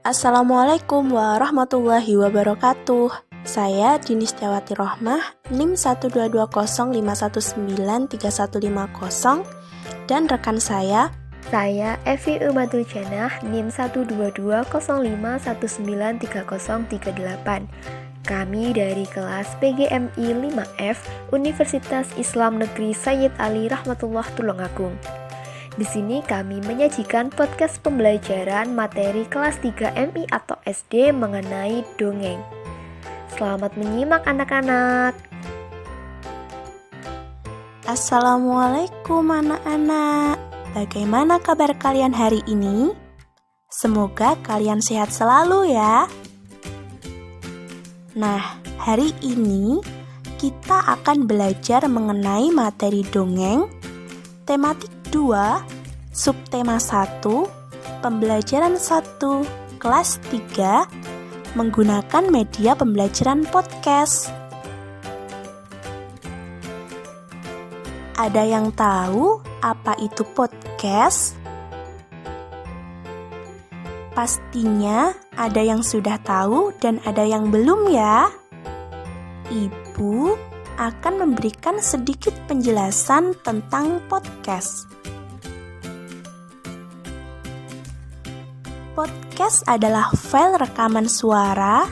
Assalamualaikum warahmatullahi wabarakatuh. Saya Dini Setiawati Rohmah, NIM 12205193150, dan rekan saya Evi Umatul Janah, NIM 12205193038. Kami dari kelas PGMI 5F Universitas Islam Negeri Sayyid Ali Rahmatullah Tulungagung. Di sini kami menyajikan podcast pembelajaran materi kelas 3 MI atau SD mengenai dongeng. Selamat menyimak anak-anak. Assalamualaikum anak-anak. Bagaimana kabar kalian hari ini? Semoga kalian sehat selalu ya. Nah, hari ini kita akan belajar mengenai materi dongeng, tematik 2, subtema 1, pembelajaran 1, kelas 3, menggunakan media pembelajaran podcast. Ada yang tahu apa itu podcast? Pastinya ada yang sudah tahu dan ada yang belum ya. Ibu akan memberikan sedikit penjelasan tentang podcast. Podcast adalah file rekaman suara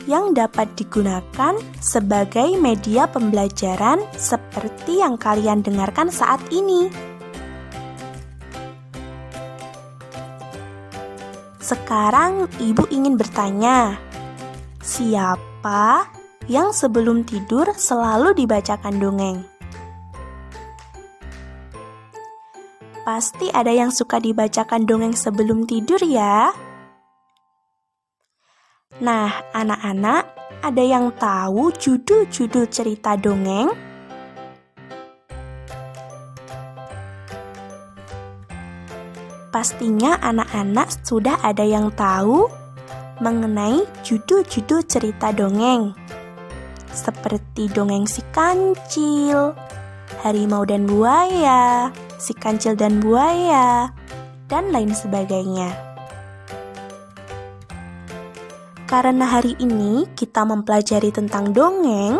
yang dapat digunakan sebagai media pembelajaran seperti yang kalian dengarkan saat ini. Sekarang ibu ingin bertanya, siapa yang sebelum tidur selalu dibacakan dongeng? Pasti ada yang suka dibacakan dongeng sebelum tidur ya. Nah, anak-anak, ada yang tahu judul-judul cerita dongeng? Pastinya anak-anak sudah ada yang tahu mengenai judul-judul cerita dongeng. Seperti dongeng si kancil, harimau dan buaya, si kancil dan buaya, dan lain sebagainya. Karena hari ini kita mempelajari tentang dongeng,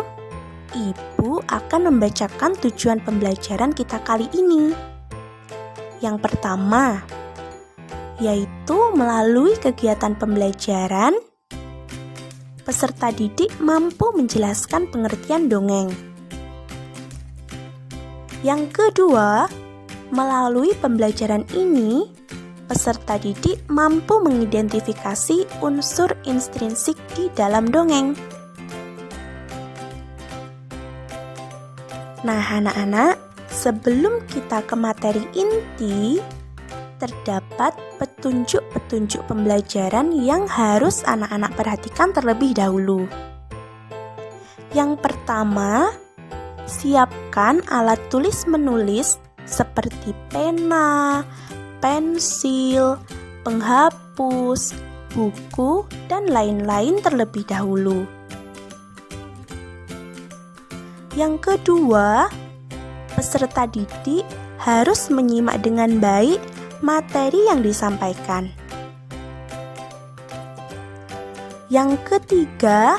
Ibu akan membacakan tujuan pembelajaran kita kali ini. Yang pertama, yaitu melalui kegiatan pembelajaran, peserta didik mampu menjelaskan pengertian dongeng. Yang kedua, melalui pembelajaran ini, peserta didik mampu mengidentifikasi unsur intrinsik di dalam dongeng. Nah, anak-anak, sebelum kita ke materi inti, terdapat petunjuk-petunjuk pembelajaran yang harus anak-anak perhatikan terlebih dahulu. Yang pertama, siapkan alat tulis-menulis seperti pena, pensil, penghapus, buku, dan lain-lain terlebih dahulu. Yang kedua, peserta didik harus menyimak dengan baik materi yang disampaikan. Yang ketiga,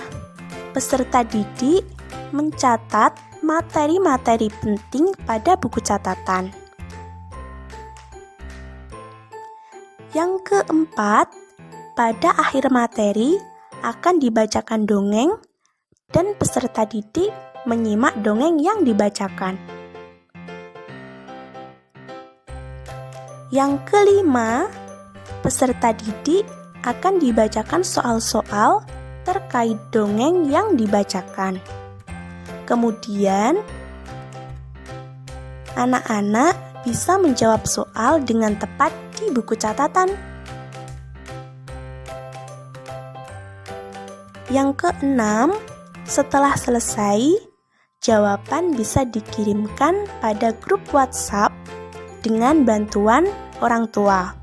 peserta didik mencatat materi-materi penting pada buku catatan. Yang keempat, pada akhir materi akan dibacakan dongeng dan peserta didik menyimak dongeng yang dibacakan. Yang kelima, peserta didik akan dibacakan soal-soal terkait dongeng yang dibacakan. Kemudian, anak-anak bisa menjawab soal dengan tepat di buku catatan. Yang keenam, setelah selesai, jawaban bisa dikirimkan pada grup WhatsApp dengan bantuan orang tua.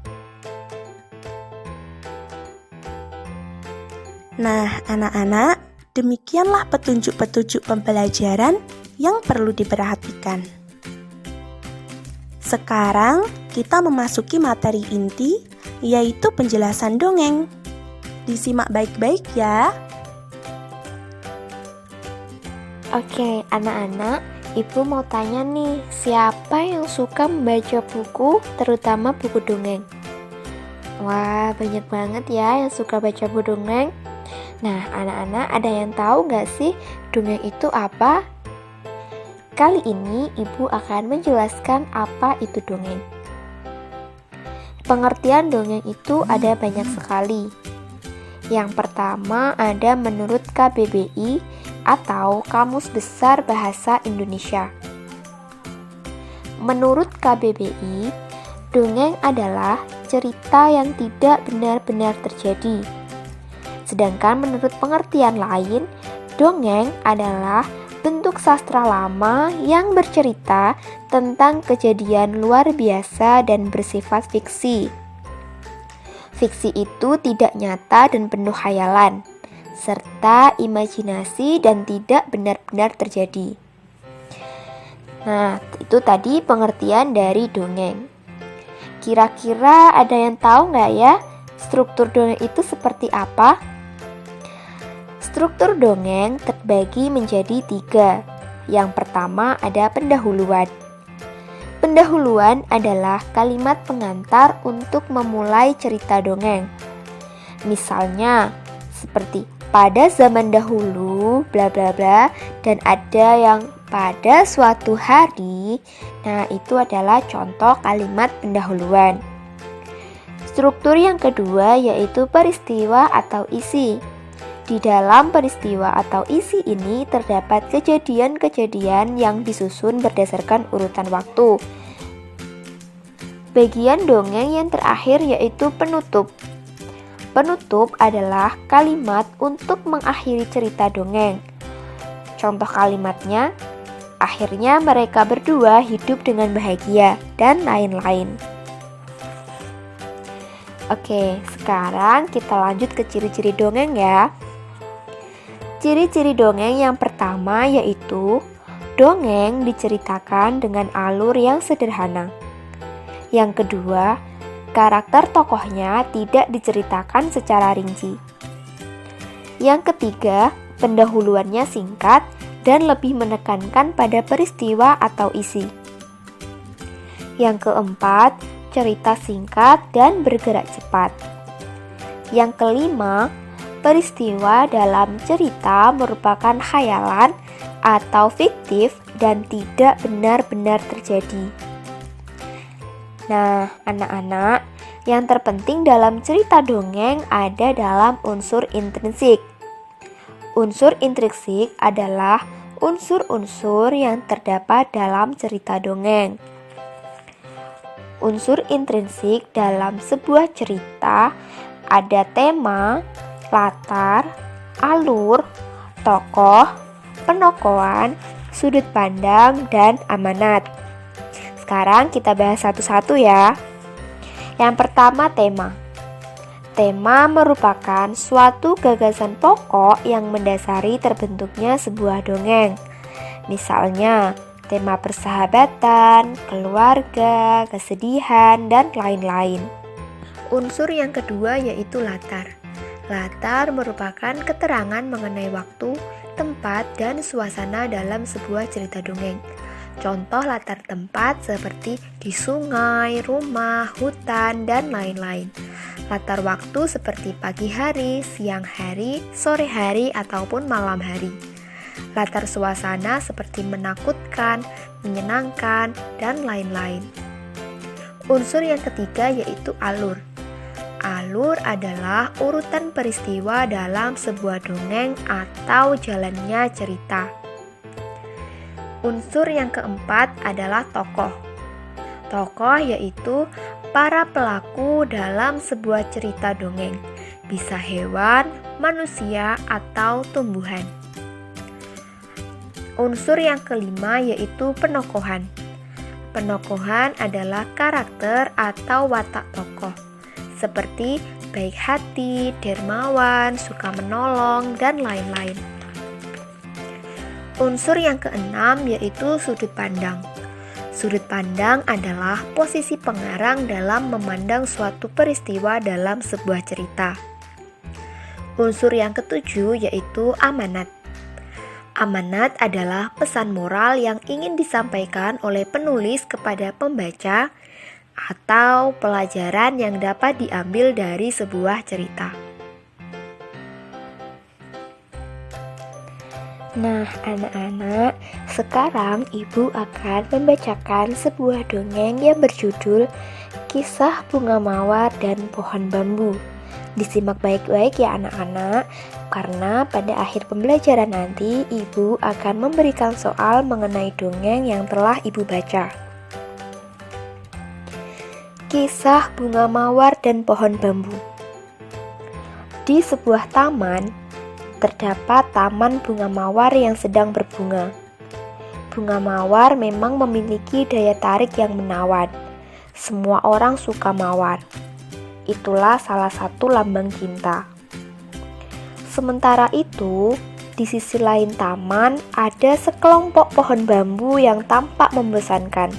Nah, anak-anak, demikianlah petunjuk-petunjuk pembelajaran yang perlu diperhatikan. Sekarang kita memasuki materi inti, yaitu penjelasan dongeng. Disimak baik-baik ya. Oke, anak-anak, Ibu mau tanya nih, siapa yang suka membaca buku, terutama buku dongeng? Wah, banyak banget ya yang suka baca buku dongeng. Nah, anak-anak ada yang tahu nggak sih dongeng itu apa? Kali ini Ibu akan menjelaskan apa itu dongeng. Pengertian dongeng itu ada banyak sekali. Yang pertama ada menurut KBBI atau Kamus Besar Bahasa Indonesia. Menurut KBBI, dongeng adalah cerita yang tidak benar-benar terjadi. Sedangkan menurut pengertian lain, dongeng adalah bentuk sastra lama yang bercerita tentang kejadian luar biasa dan bersifat fiksi. Fiksi itu tidak nyata dan penuh khayalan, serta imajinasi dan tidak benar-benar terjadi. Nah, itu tadi pengertian dari dongeng. Kira-kira ada yang tahu nggak ya, struktur dongeng itu seperti apa? Struktur dongeng terbagi menjadi 3. Yang pertama ada pendahuluan. Pendahuluan adalah kalimat pengantar untuk memulai cerita dongeng. Misalnya, seperti pada zaman dahulu, bla bla bla, dan ada yang pada suatu hari. Nah, itu adalah contoh kalimat pendahuluan. Struktur yang kedua yaitu peristiwa atau isi. Di dalam peristiwa atau isi ini terdapat kejadian-kejadian yang disusun berdasarkan urutan waktu. Bagian dongeng yang terakhir yaitu penutup. Penutup adalah kalimat untuk mengakhiri cerita dongeng. Contoh kalimatnya, akhirnya mereka berdua hidup dengan bahagia, dan lain-lain. Oke, sekarang kita lanjut ke ciri-ciri dongeng ya. Ciri-ciri dongeng yang pertama yaitu dongeng diceritakan dengan alur yang sederhana. Yang kedua, karakter tokohnya tidak diceritakan secara rinci. Yang ketiga, pendahuluannya singkat dan lebih menekankan pada peristiwa atau isi. Yang keempat, cerita singkat dan bergerak cepat. Yang kelima, peristiwa dalam cerita merupakan khayalan atau fiktif dan tidak benar-benar terjadi. Nah, anak-anak, yang terpenting dalam cerita dongeng ada dalam unsur intrinsik. Unsur intrinsik adalah unsur-unsur yang terdapat dalam cerita dongeng. Unsur intrinsik dalam sebuah cerita ada tema, latar, alur, tokoh, penokohan, sudut pandang, dan amanat. Sekarang kita bahas satu-satu ya. Yang pertama tema. Tema merupakan suatu gagasan pokok yang mendasari terbentuknya sebuah dongeng. Misalnya, tema persahabatan, keluarga, kesedihan, dan lain-lain. Unsur yang kedua yaitu latar. Latar merupakan keterangan mengenai waktu, tempat, dan suasana dalam sebuah cerita dongeng. Contoh latar tempat seperti di sungai, rumah, hutan, dan lain-lain. Latar waktu seperti pagi hari, siang hari, sore hari, ataupun malam hari. Latar suasana seperti menakutkan, menyenangkan, dan lain-lain. Unsur yang ketiga yaitu alur. Alur adalah urutan peristiwa dalam sebuah dongeng atau jalannya cerita. Unsur yang keempat adalah tokoh. Tokoh yaitu para pelaku dalam sebuah cerita dongeng, bisa hewan, manusia, atau tumbuhan. Unsur yang kelima yaitu penokohan. Penokohan adalah karakter atau watak tokoh, seperti baik hati, dermawan, suka menolong, dan lain-lain. Unsur yang keenam yaitu sudut pandang. Sudut pandang adalah posisi pengarang dalam memandang suatu peristiwa dalam sebuah cerita. Unsur yang ketujuh yaitu amanat. Amanat adalah pesan moral yang ingin disampaikan oleh penulis kepada pembaca atau pelajaran yang dapat diambil dari sebuah cerita. Nah, anak-anak, sekarang Ibu akan membacakan sebuah dongeng yang berjudul Kisah Bunga Mawar dan Pohon Bambu. Disimak baik-baik ya anak-anak, karena pada akhir pembelajaran nanti Ibu akan memberikan soal mengenai dongeng yang telah Ibu baca. Kisah Bunga Mawar dan Pohon Bambu. Di sebuah taman, terdapat taman bunga mawar yang sedang berbunga. Bunga mawar memang memiliki daya tarik yang menawan. Semua orang suka mawar. Itulah salah satu lambang cinta. Sementara itu, di sisi lain taman ada sekelompok pohon bambu yang tampak membosankan.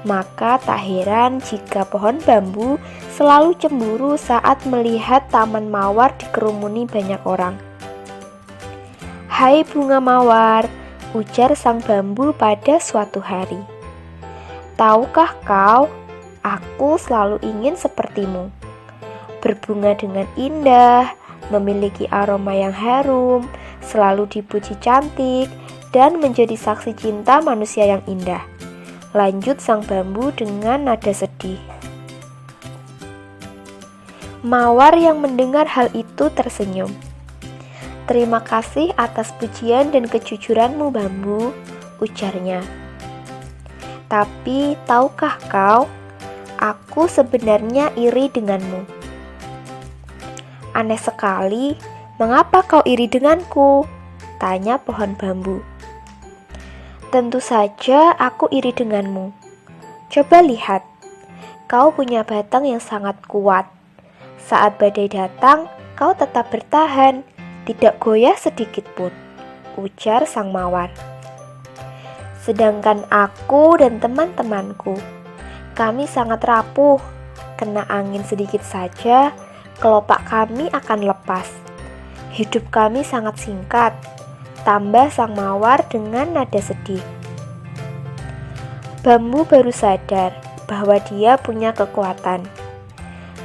Maka tak heran jika pohon bambu selalu cemburu saat melihat taman mawar dikerumuni banyak orang. "Hai bunga mawar," ujar sang bambu pada suatu hari. "Tahukah kau, aku selalu ingin sepertimu. Berbunga dengan indah, memiliki aroma yang harum, selalu dipuji cantik, dan menjadi saksi cinta manusia yang indah." Lanjut sang bambu dengan nada sedih. Mawar yang mendengar hal itu tersenyum. "Terima kasih atas pujian dan kejujuranmu, bambu," ujarnya. "Tapi tahukah kau, aku sebenarnya iri denganmu." "Aneh sekali, mengapa kau iri denganku?" tanya pohon bambu. "Tentu saja aku iri denganmu. Coba lihat, kau punya batang yang sangat kuat. Saat badai datang, kau tetap bertahan, tidak goyah sedikit pun," ujar sang mawar. "Sedangkan aku dan teman-temanku, kami sangat rapuh. Kena angin sedikit saja, kelopak kami akan lepas. Hidup kami sangat singkat," tambah sang mawar dengan nada sedih. Bambu baru sadar bahwa dia punya kekuatan.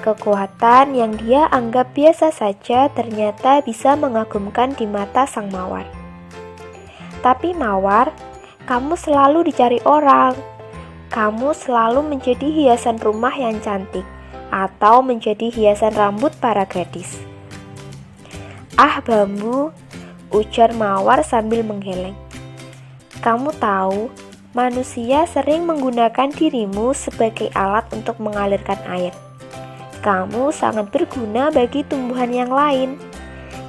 Kekuatan yang dia anggap biasa saja ternyata bisa mengagumkan di mata sang mawar. "Tapi mawar, kamu selalu dicari orang. Kamu selalu menjadi hiasan rumah yang cantik atau menjadi hiasan rambut para gadis." "Ah bambu," ujar mawar sambil menggeleng. "Kamu tahu, manusia sering menggunakan dirimu sebagai alat untuk mengalirkan air. Kamu sangat berguna bagi tumbuhan yang lain.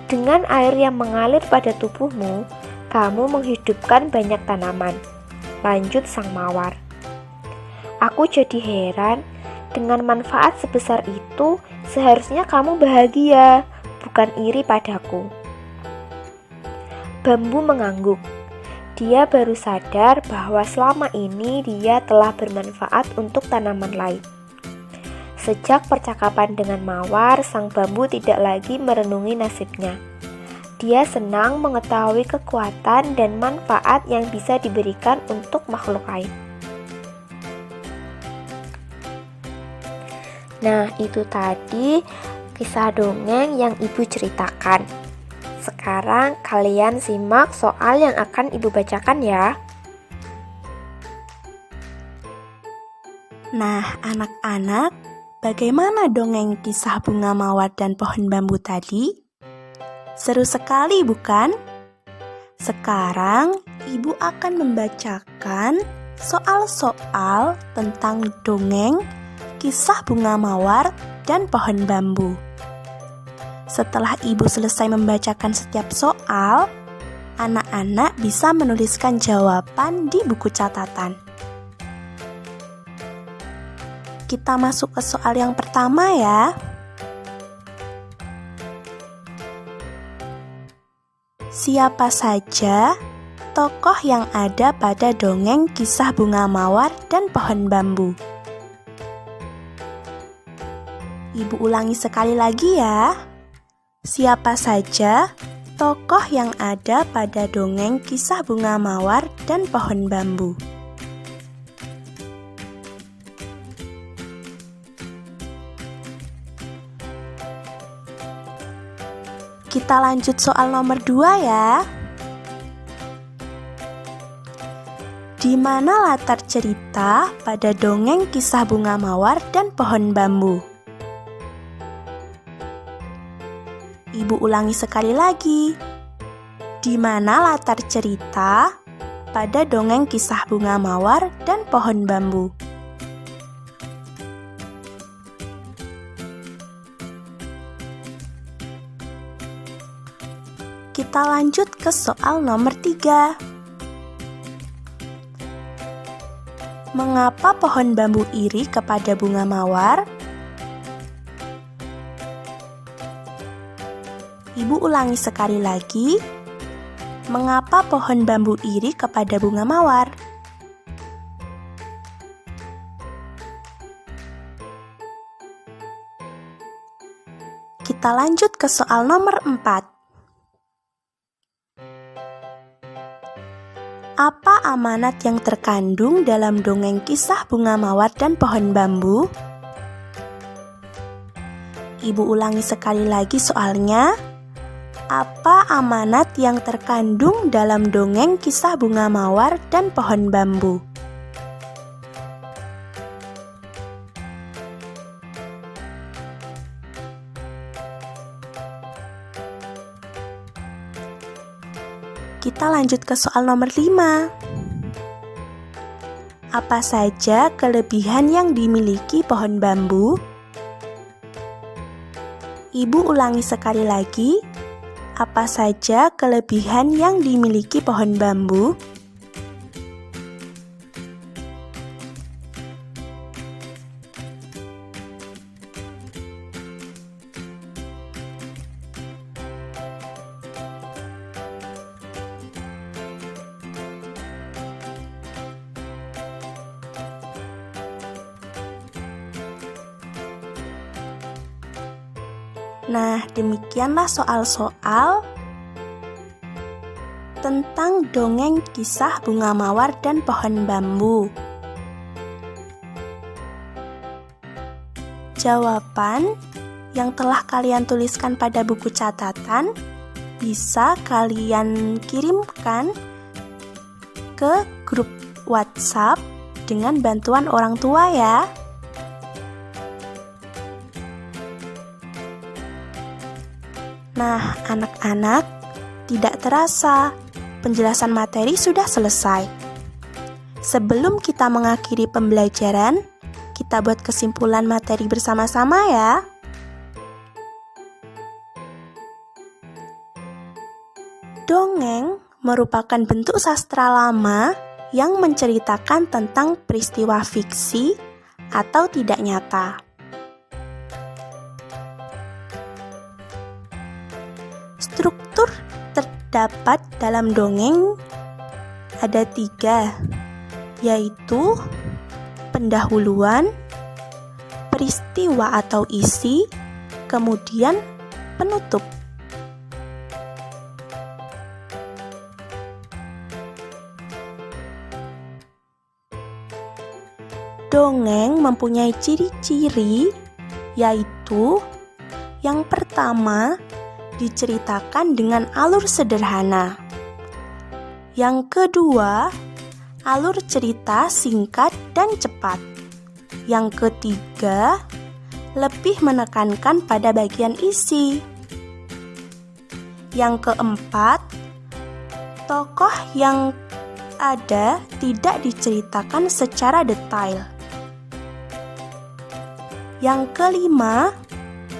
Dengan air yang mengalir pada tubuhmu, kamu menghidupkan banyak tanaman," lanjut sang mawar. "Aku jadi heran, dengan manfaat sebesar itu, seharusnya kamu bahagia, bukan iri padaku." Bambu mengangguk. Dia baru sadar bahwa selama ini dia telah bermanfaat untuk tanaman lain. Sejak percakapan dengan mawar, sang bambu tidak lagi merenungi nasibnya. Dia senang mengetahui kekuatan dan manfaat yang bisa diberikan untuk makhluk lain. Nah, itu tadi kisah dongeng yang Ibu ceritakan. Sekarang kalian simak soal yang akan Ibu bacakan ya. Nah, anak-anak, bagaimana dongeng kisah bunga mawar dan pohon bambu tadi? Seru sekali, bukan? Sekarang, Ibu akan membacakan soal-soal tentang dongeng kisah bunga mawar dan pohon bambu. Setelah Ibu selesai membacakan setiap soal, anak-anak bisa menuliskan jawaban di buku catatan. Kita masuk ke soal yang pertama ya. Siapa saja tokoh yang ada pada dongeng kisah bunga mawar dan pohon bambu? Ibu ulangi sekali lagi ya. Siapa saja tokoh yang ada pada dongeng Kisah Bunga Mawar dan Pohon Bambu? Kita lanjut soal nomor 2 ya. Di mana latar cerita pada dongeng Kisah Bunga Mawar dan Pohon Bambu? Ibu ulangi sekali lagi. Di mana latar cerita pada dongeng Kisah Bunga Mawar dan Pohon Bambu? Kita lanjut ke soal nomor 3. Mengapa pohon bambu iri kepada bunga mawar? Ibu ulangi sekali lagi. Mengapa pohon bambu iri kepada bunga mawar? Kita lanjut ke soal nomor 4. Apa amanat yang terkandung dalam dongeng Kisah Bunga Mawar dan Pohon Bambu? Ibu ulangi sekali lagi soalnya. Apa amanat yang terkandung dalam dongeng Kisah Bunga Mawar dan Pohon Bambu? Kita lanjut ke soal nomor 5. Apa saja kelebihan yang dimiliki pohon bambu? Ibu ulangi sekali lagi. Apa saja kelebihan yang dimiliki pohon bambu? Nah, demikianlah soal-soal tentang dongeng Kisah Bunga Mawar dan Pohon Bambu. Jawaban yang telah kalian tuliskan pada buku catatan bisa kalian kirimkan ke grup WhatsApp dengan bantuan orang tua ya. Nah, anak-anak, tidak terasa penjelasan materi sudah selesai. Sebelum kita mengakhiri pembelajaran, kita buat kesimpulan materi bersama-sama ya. Dongeng merupakan bentuk sastra lama yang menceritakan tentang peristiwa fiksi atau tidak nyata. Struktur terdapat dalam dongeng ada 3, yaitu pendahuluan, peristiwa atau isi, kemudian penutup. Dongeng mempunyai ciri-ciri, yaitu yang pertama, diceritakan dengan alur sederhana. Yang kedua, alur cerita singkat dan cepat. Yang ketiga, lebih menekankan pada bagian isi. Yang keempat, tokoh yang ada tidak diceritakan secara detail. Yang kelima,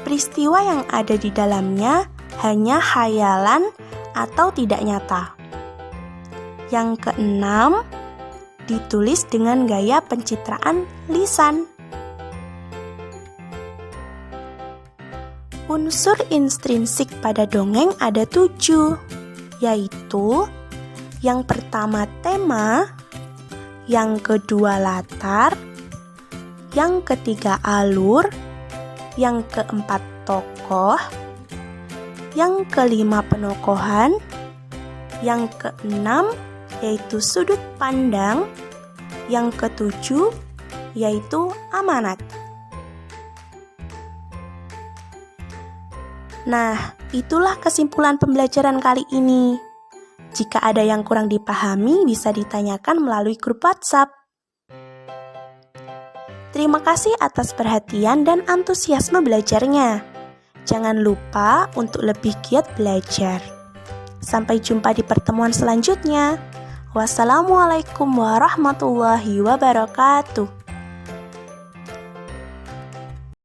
peristiwa yang ada di dalamnya hanya khayalan atau tidak nyata. Yang keenam, ditulis dengan gaya pencitraan lisan. Unsur intrinsik pada dongeng ada 7, yaitu yang pertama tema, yang kedua latar, yang ketiga alur, yang keempat tokoh, Yang kelima, penokohan. Yang keenam, yaitu sudut pandang. Yang ketujuh, yaitu amanat. Nah, itulah kesimpulan pembelajaran kali ini. Jika ada yang kurang dipahami, bisa ditanyakan melalui grup WhatsApp. Terima kasih atas perhatian dan antusiasme belajarnya. Jangan lupa untuk lebih giat belajar. Sampai jumpa di pertemuan selanjutnya. Wassalamualaikum warahmatullahi wabarakatuh.